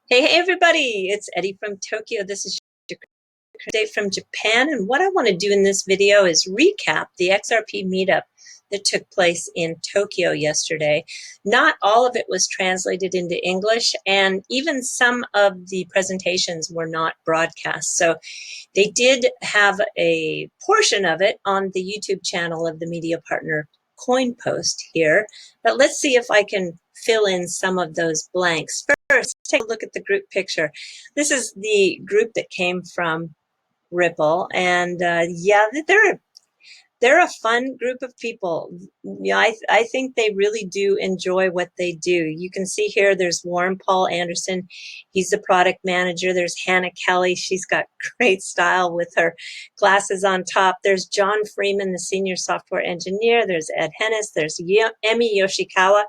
Hey everybody, it's Eddie from Tokyo. This is your update from Japan, and what I want to do in this video is recap the XRP meetup that took place in Tokyo yesterday. Not all of it was translated into English, and even some of the presentations were not broadcast. So they did have a portion of it on the YouTube channel of the media partner CoinPost here, but let's see if I can fill in some of those blanks. First, take a look at the group picture. This is the group that came from Ripple, and yeah, they're a fun group of people. Yeah, I think they really do enjoy what they do. You can see here there's Warren Paul Anderson. He's the product manager. There's Hannah Kelly. She's got great style with her glasses on top. There's John Freeman, the senior software engineer. There's Ed Hennis. There's Emi Yoshikawa.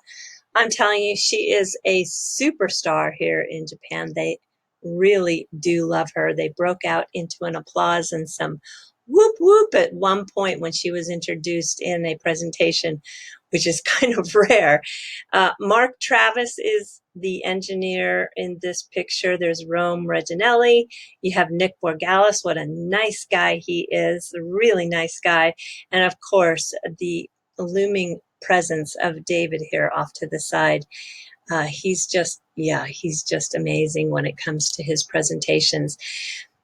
I'm telling you, she is a superstar here in Japan. They really do love her. They broke out into an applause and some whoop whoop at one point when she was introduced in a presentation, which is kind of rare. Mark Travis is the engineer in this picture. There's Rome Reginelli. You have Nick Borgalis. What a nice guy he is, a really nice guy. And of course, the looming presence of David here off to the side. He's just amazing when it comes to his presentations.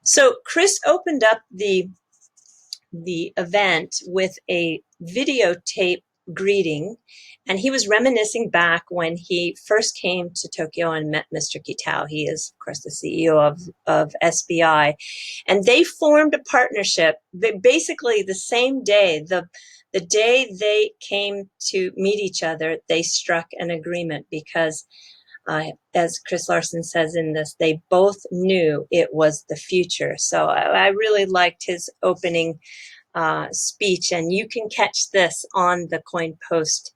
So Chris opened up the event with a videotape greeting, and he was reminiscing back when he first came to Tokyo and met Mr. Kitao. He is, of course, the CEO of SBI, and they formed a partnership. Basically, the same day, the day they came to meet each other, they struck an agreement because as Chris Larsen says in this, they both knew it was the future. So I really liked his opening speech, and you can catch this on the CoinPost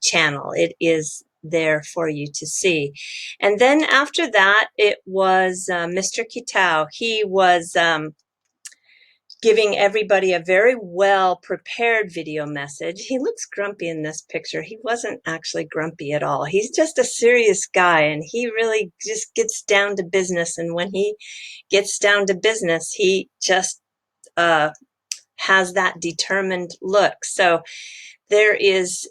channel. It is there for you to see. And then after that, it was Mr. Kitao. He was giving everybody a very well prepared video message. He looks grumpy in this picture. He wasn't actually grumpy at all. He's just a serious guy, and he really just gets down to business. And when he gets down to business, he just has that determined look. So there is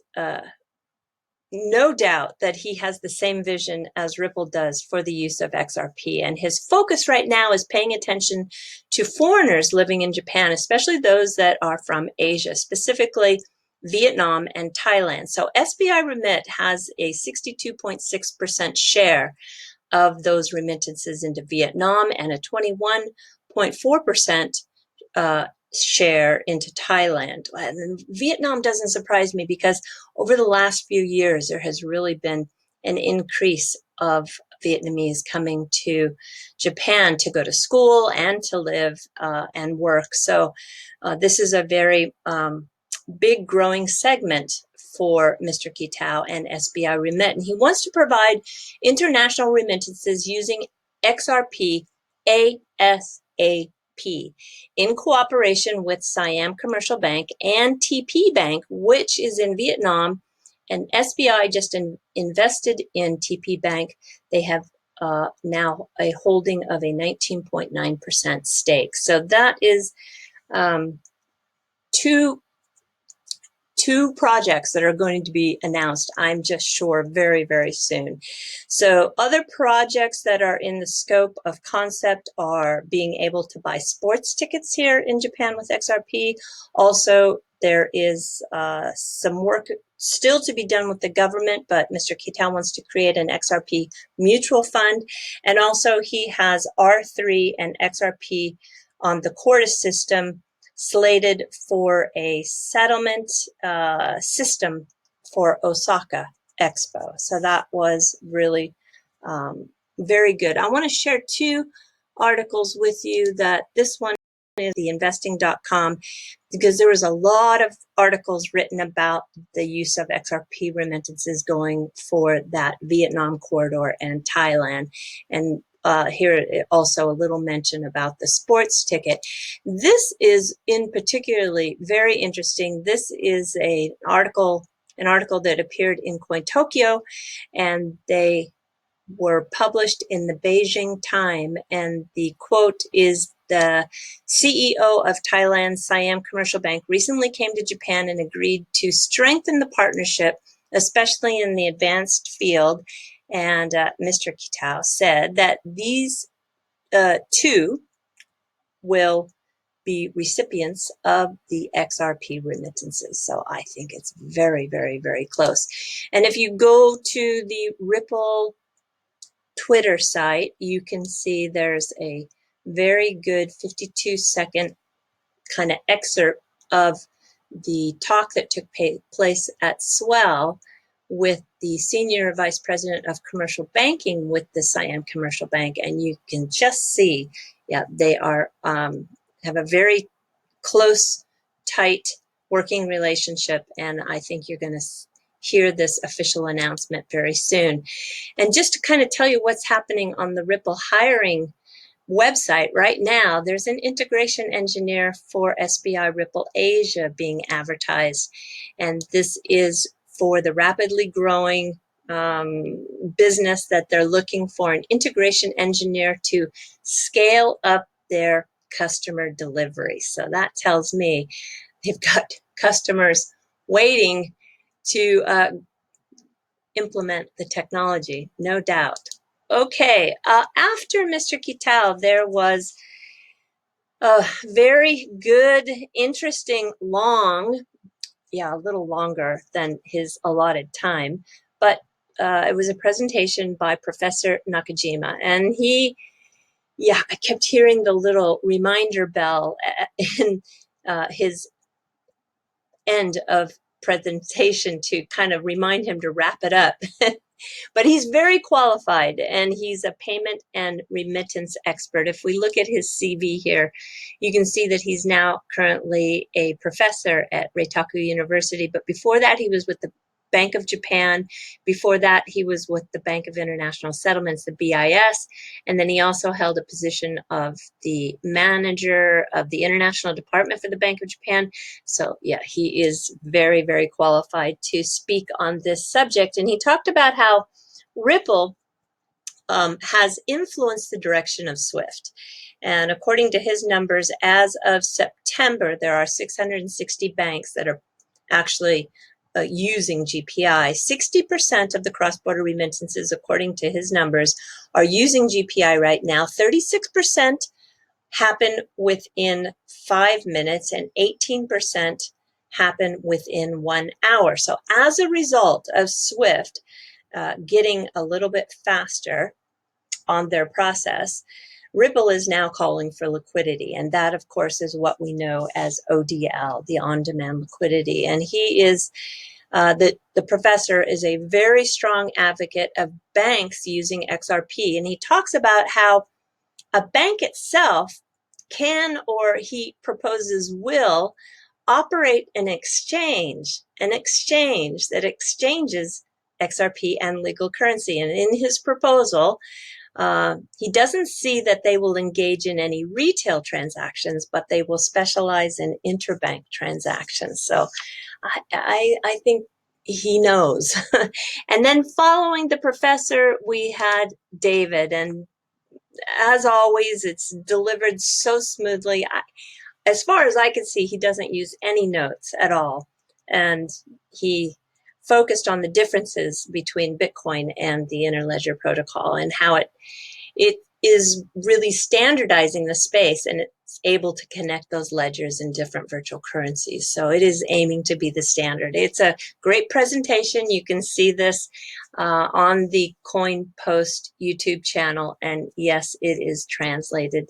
no doubt that he has the same vision as Ripple does for the use of XRP. And his focus right now is paying attention to foreigners living in Japan, especially those that are from Asia, specifically Vietnam and Thailand. So SBI Remit has a 62.6% share of those remittances into Vietnam and a 21.4% share into Thailand. And Vietnam doesn't surprise me because over the last few years, there has really been an increase of Vietnamese coming to Japan to go to school and to live and work. So this is a very big growing segment for Mr. Kitao and SBI Remit. And he wants to provide international remittances using XRP ASAP in cooperation with Siam Commercial Bank and TP Bank, which is in Vietnam. And SBI just invested in TP Bank. They have now a holding of a 19.9% stake. So that is two projects that are going to be announced, I'm just sure, very, very soon. So other projects that are in the scope of concept are being able to buy sports tickets here in Japan with XRP. Also, there is some work still to be done with the government, but Mr. Kitao wants to create an XRP mutual fund. And also he has R3 and XRP on the Quartus system slated for a settlement system for Osaka Expo. So that was really very good. I want to share two articles with you. That this one is theinvesting.com, because there was a lot of articles written about the use of XRP remittances going for that Vietnam corridor and Thailand. And here also a little mention about the sports ticket. This is in particularly very interesting. This is an article that appeared in Coin Tokyo, and they were published in the Beijing Time, and the quote is, the CEO of Thailand Siam Commercial Bank recently came to Japan and agreed to strengthen the partnership, especially in the advanced field. And Mr. Kitao said that these two will be recipients of the XRP remittances. So I think it's very, very, very close. And if you go to the Ripple Twitter site, you can see there's a very good 52-second kind of excerpt of the talk that took place at Swell with the Senior Vice President of Commercial Banking with the Siam Commercial Bank, and you can just see, yeah, they are have a very close, tight working relationship, and I think you're going to hear this official announcement very soon. And just to kind of tell you what's happening on the Ripple hiring website right now, there's an integration engineer for SBI Ripple Asia being advertised, and this is for the rapidly growing business that they're looking for an integration engineer to scale up their customer delivery. So that tells me they've got customers waiting to implement the technology, no doubt. Okay, after Mr. Kitao, there was a very good, interesting, long, a little longer than his allotted time, but it was a presentation by Professor Nakajima, and I kept hearing the little reminder bell in his end of presentation to kind of remind him to wrap it up. But he's very qualified, and he's a payment and remittance expert. If we look at his CV here, you can see that he's now currently a professor at Reitaku University, but before that he was with the Bank of Japan. Before that, he was with the Bank of International Settlements, the BIS, and then he also held a position of the manager of the International Department for the Bank of Japan. So yeah, he is very, very qualified to speak on this subject. And he talked about how Ripple has influenced the direction of SWIFT. And according to his numbers, as of September, there are 660 banks that are actually using GPI. 60% of the cross-border remittances, according to his numbers, are using GPI right now. 36% happen within 5 minutes, and 18% happen within 1 hour. So as a result of SWIFT getting a little bit faster on their process, Ripple is now calling for liquidity, and that, of course, is what we know as ODL, the on-demand liquidity. And he is, the professor is a very strong advocate of banks using XRP, and he talks about how a bank itself can, or he proposes will, operate an exchange that exchanges XRP and legal currency. And in his proposal, he doesn't see that they will engage in any retail transactions, but they will specialize in interbank transactions. So I think he knows. And then following the professor, we had David, and as always, it's delivered so smoothly. As far as I can see, he doesn't use any notes at all. And he focused on the differences between Bitcoin and the Interledger protocol, and how it is really standardizing the space, and it's able to connect those ledgers in different virtual currencies. So it is aiming to be the standard. It's a great presentation. You can see this on the Coin Post YouTube channel, and yes, it is translated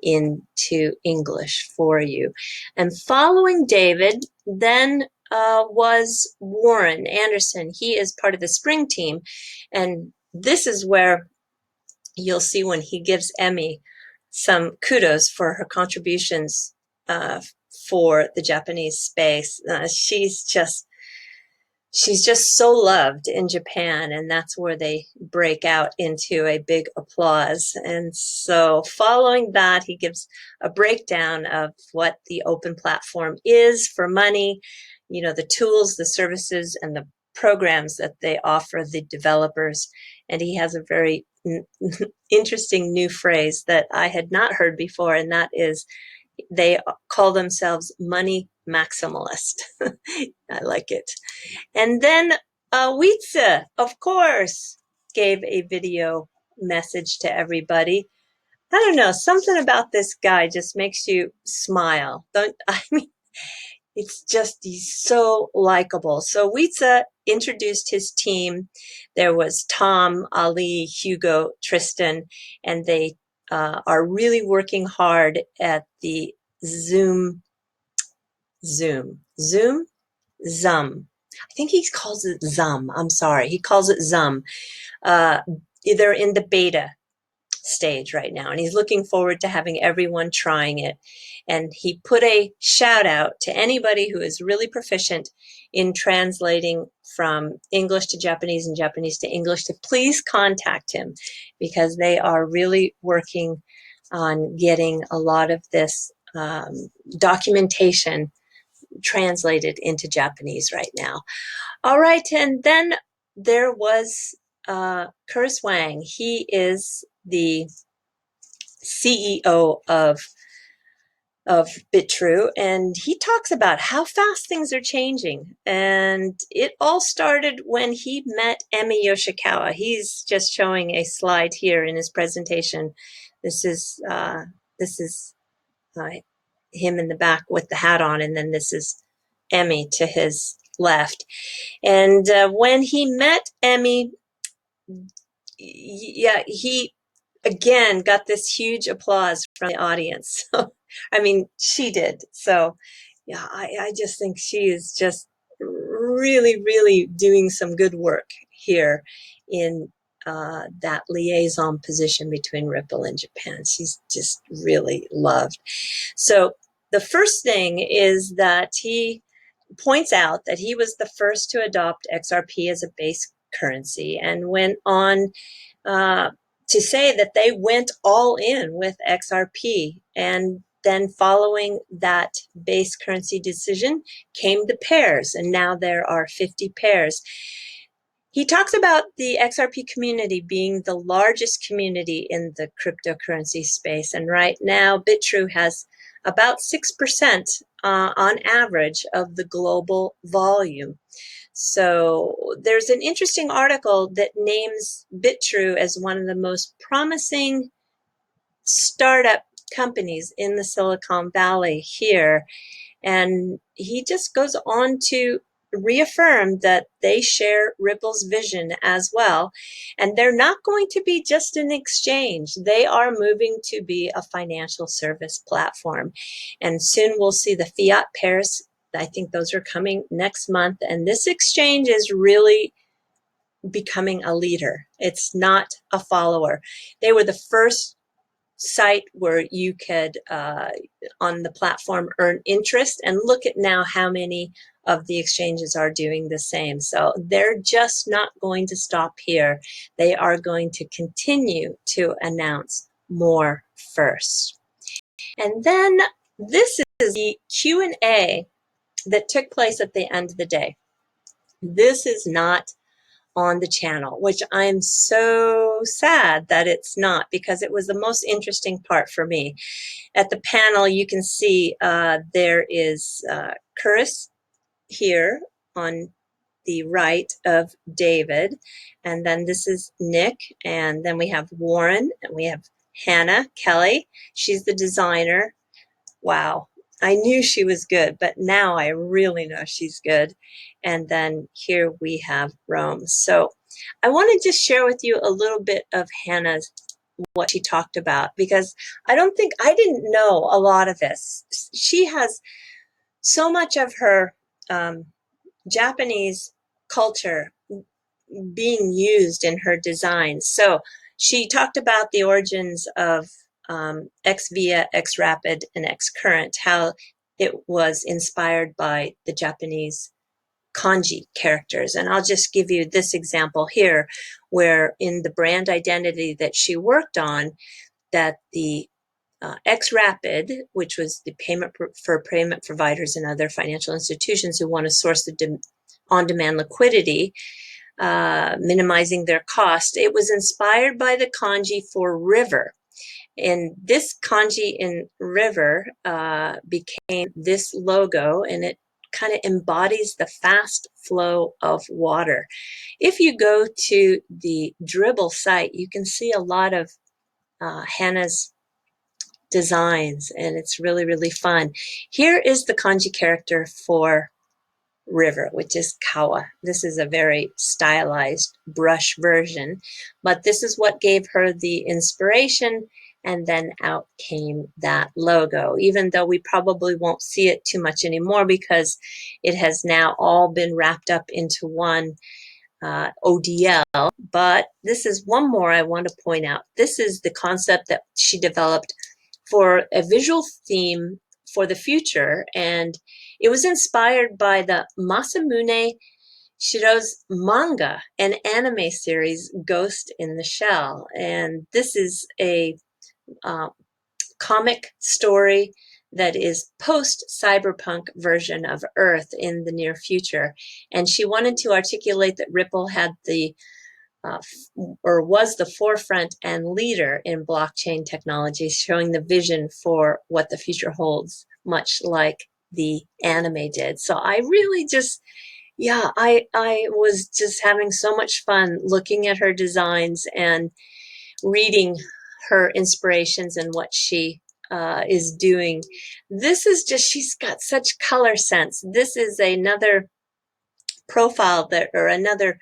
into English for you. And following David, then was Warren Anderson. He is part of the Xpring team, and this is where you'll see when he gives Emmy some kudos for her contributions for the Japanese space. She's just so loved in Japan, and that's where they break out into a big applause. And so following that, he gives a breakdown of what the open platform is for money, the tools, the services, and the programs that they offer the developers. And he has a very interesting new phrase that I had not heard before, and that is they call themselves money maximalist. I like it. And then Wietse, of course, gave a video message to everybody. I don't know, something about this guy just makes you smile. I mean, it's just, he's so likable. So Wietse introduced his team. There was Tom, Ali, Hugo, Tristan, and they are really working hard at the Zum. I think he calls it Zum. I'm sorry. He calls it Zum. They're in the beta stage right now, and he's looking forward to having everyone trying it. And he put a shout out to anybody who is really proficient in translating from English to Japanese and Japanese to English to please contact him, because they are really working on getting a lot of this documentation translated into Japanese right now. All right, and then there was Curtis Wang. He is the CEO of Bitrue, and he talks about how fast things are changing. And it all started when he met Emi Yoshikawa. He's just showing a slide here in his presentation. This is him in the back with the hat on, and then this is Emi to his left. And when he met Emi, yeah, he again got this huge applause from the audience. I mean, she did. So yeah, I just think she is just really, really doing some good work here in that liaison position between Ripple and Japan. She's just really loved. So the first thing is that he points out that he was the first to adopt XRP as a base currency, and went on to say that they went all in with XRP. And then following that base currency decision came the pairs, and now there are 50 pairs. He talks about the XRP community being the largest community in the cryptocurrency space, and right now Bitrue has about 6% on average of the global volume. So there's an interesting article that names Bitrue as one of the most promising startup companies in the Silicon Valley here. And he just goes on to reaffirm that they share Ripple's vision as well. And they're not going to be just an exchange. They are moving to be a financial service platform. And soon we'll see the fiat pairs. I think those are coming next month. And this exchange is really becoming a leader. It's not a follower. They were the first site where you could, on the platform, earn interest. And look at now how many of the exchanges are doing the same. So they're just not going to stop here. They are going to continue to announce more first. And then this is the Q&A that took place at the end of the day. This is not on the channel, which I'm so sad that it's not, because it was the most interesting part for me. At the panel, you can see there is Curtis here on the right of David, and then this is Nick, and then we have Warren, and we have Hannah Kelly. She's the designer. Wow. I knew she was good, but now I really know she's good. And then here we have Rome. So I want to just share with you a little bit of Hannah's, what she talked about, because I didn't know a lot of this. She has so much of her Japanese culture being used in her designs. So she talked about the origins of XVIA, XRapid, and XCurrent, how it was inspired by the Japanese kanji characters. And I'll just give you this example here, where in the brand identity that she worked on, that the XRapid, which was the payment for payment providers and other financial institutions who want to source the on-demand liquidity, minimizing their cost. It was inspired by the kanji for river. And this kanji in river became this logo, and it kind of embodies the fast flow of water. If you go to the Dribble site, you can see a lot of Hannah's designs, and it's really, really fun. Here is the kanji character for river, which is kawa. This is a very stylized brush version, but this is what gave her the inspiration, and then out came that logo, even though we probably won't see it too much anymore because it has now all been wrapped up into one ODL. But this is one more I want to point out. This is the concept that she developed for a visual theme for the future, and it was inspired by the Masamune Shiro's manga and anime series Ghost in the Shell. And this is a comic story that is post-cyberpunk version of Earth in the near future. And she wanted to articulate that Ripple had the or was the forefront and leader in blockchain technology, showing the vision for what the future holds, much like the anime did. So I really just, yeah, I was just having so much fun looking at her designs and reading her inspirations and what she is doing. This is just, she's got such color sense. This is another profile that, or another,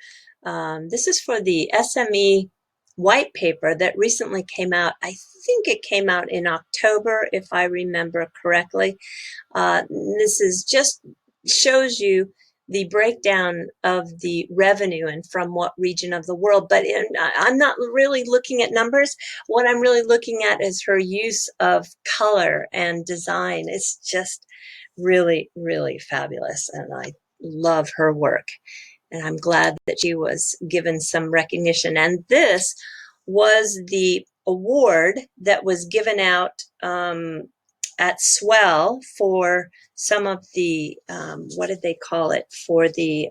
this is for the SME white paper that recently came out. I think it came out in October, if I remember correctly. This is just shows you the breakdown of the revenue and from what region of the world. But I'm not really looking at numbers. What I'm really looking at is her use of color and design. It's just really, really fabulous. And I love her work. And I'm glad that she was given some recognition. And this was the award that was given out at Swell for some of the, what did they call it, for the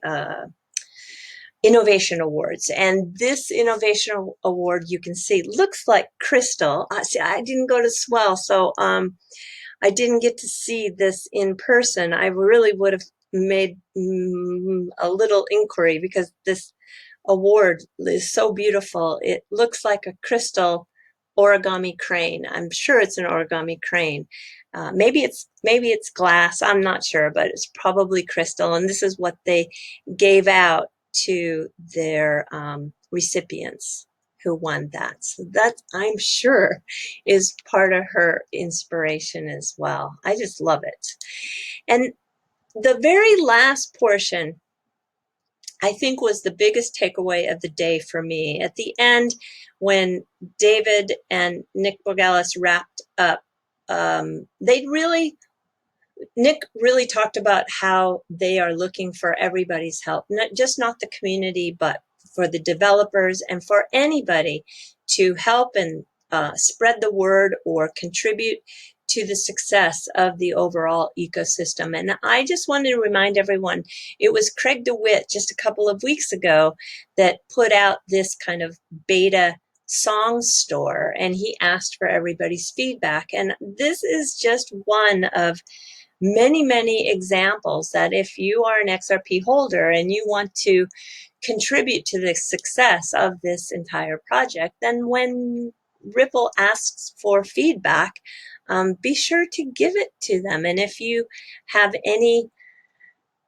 Innovation Awards. And this Innovation Award, you can see, looks like crystal. See, I didn't go to Swell, so I didn't get to see this in person. I really would have made a little inquiry because this award is so beautiful. It looks like a crystal origami crane. I'm sure it's an origami crane. Maybe it's glass. I'm not sure, but it's probably crystal. And this is what they gave out to their recipients who won that. So that, I'm sure, is part of her inspiration as well. I just love it. And the very last portion, I think, was the biggest takeaway of the day for me. At the end, when David and Nick Bogalis wrapped up, Nick really talked about how they are looking for everybody's help, not the community, but for the developers and for anybody to help and spread the word or contribute to the success of the overall ecosystem. And I just wanted to remind everyone, it was Craig DeWitt just a couple of weeks ago that put out this kind of beta song store, and he asked for everybody's feedback. And this is just one of many, many examples that if you are an XRP holder and you want to contribute to the success of this entire project, then when Ripple asks for feedback, be sure to give it to them. And if you have any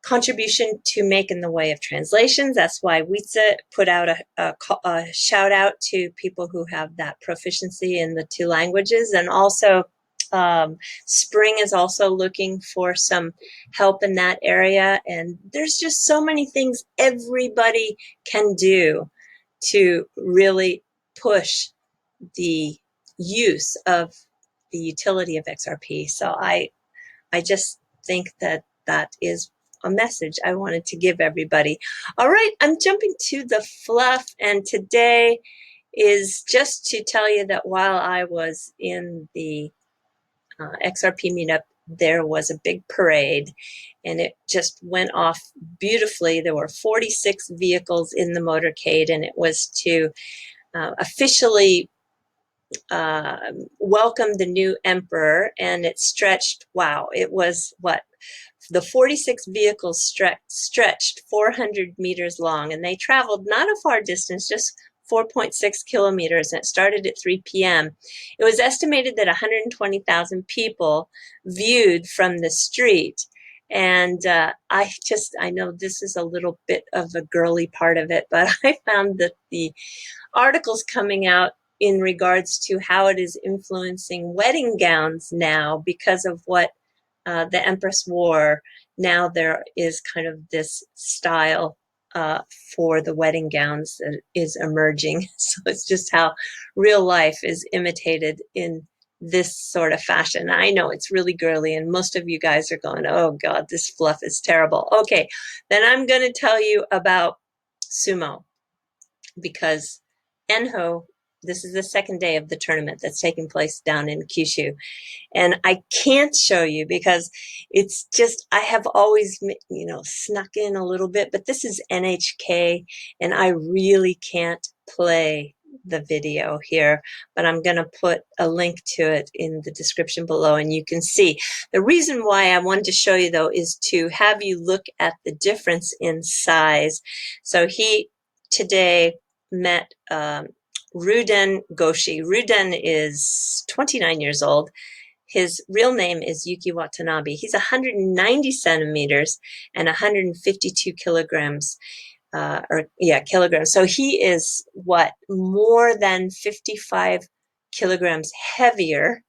contribution to make in the way of translations, that's why Wietse put out a shout out to people who have that proficiency in the two languages. And also Xpring is also looking for some help in that area. And there's just so many things everybody can do to really push the use of the utility of XRP. So I just think that that is a message I wanted to give everybody. All right, I'm jumping to the fluff, and today is just to tell you that while I was in the XRP meetup there was a big parade, and it just went off beautifully. There were 46 vehicles in the motorcade, and it was to officially welcome the new emperor, and it stretched, wow, it was what? The 46 vehicles stretched 400 meters long, and they traveled not a far distance, just 4.6 kilometers, and it started at 3 p.m. It was estimated that 120,000 people viewed from the street. And I know this is a little bit of a girly part of it, but I found that the articles coming out in regards to how it is influencing wedding gowns now because of what the Empress wore. Now there is kind of this style for the wedding gowns that is emerging. So it's just how real life is imitated in this sort of fashion. I know it's really girly, and most of you guys are going, oh God, this fluff is terrible. Okay, then I'm going to tell you about Sumo, because Enho, this is the second day of the tournament that's taking place down in Kyushu. And I can't show you because it's just, I have always, snuck in a little bit, but this is NHK, and I really can't play the video here, but I'm going to put a link to it in the description below, and you can see. The reason why I wanted to show you, though, is to have you look at the difference in size. So he today met Ruden Goshi. Ruden is 29 years old. His real name is Yuki Watanabe. He's 190 centimeters and 152 kilograms, kilograms. So he is more than 55 kilograms heavier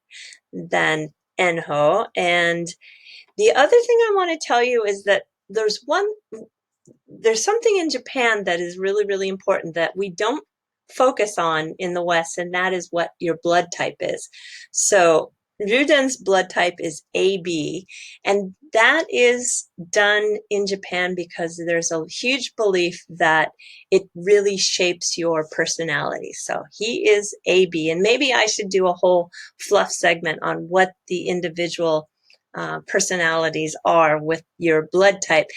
than Enho. And the other thing I want to tell you is that there's something in Japan that is really, really important that we don't focus on in the West, and that is what your blood type is. So Ruden's blood type is AB, and that is done in Japan because there's a huge belief that it really shapes your personality. So he is AB, and maybe I should do a whole fluff segment on what the individual personalities are with your blood type.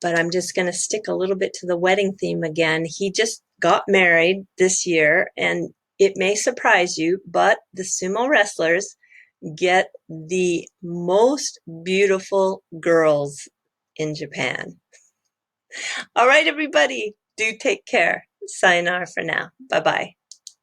But I'm just going to stick a little bit to the wedding theme again. He just got married this year, and it may surprise you, but the sumo wrestlers get the most beautiful girls in Japan. All right, everybody, do take care. Sayonara for now. Bye-bye.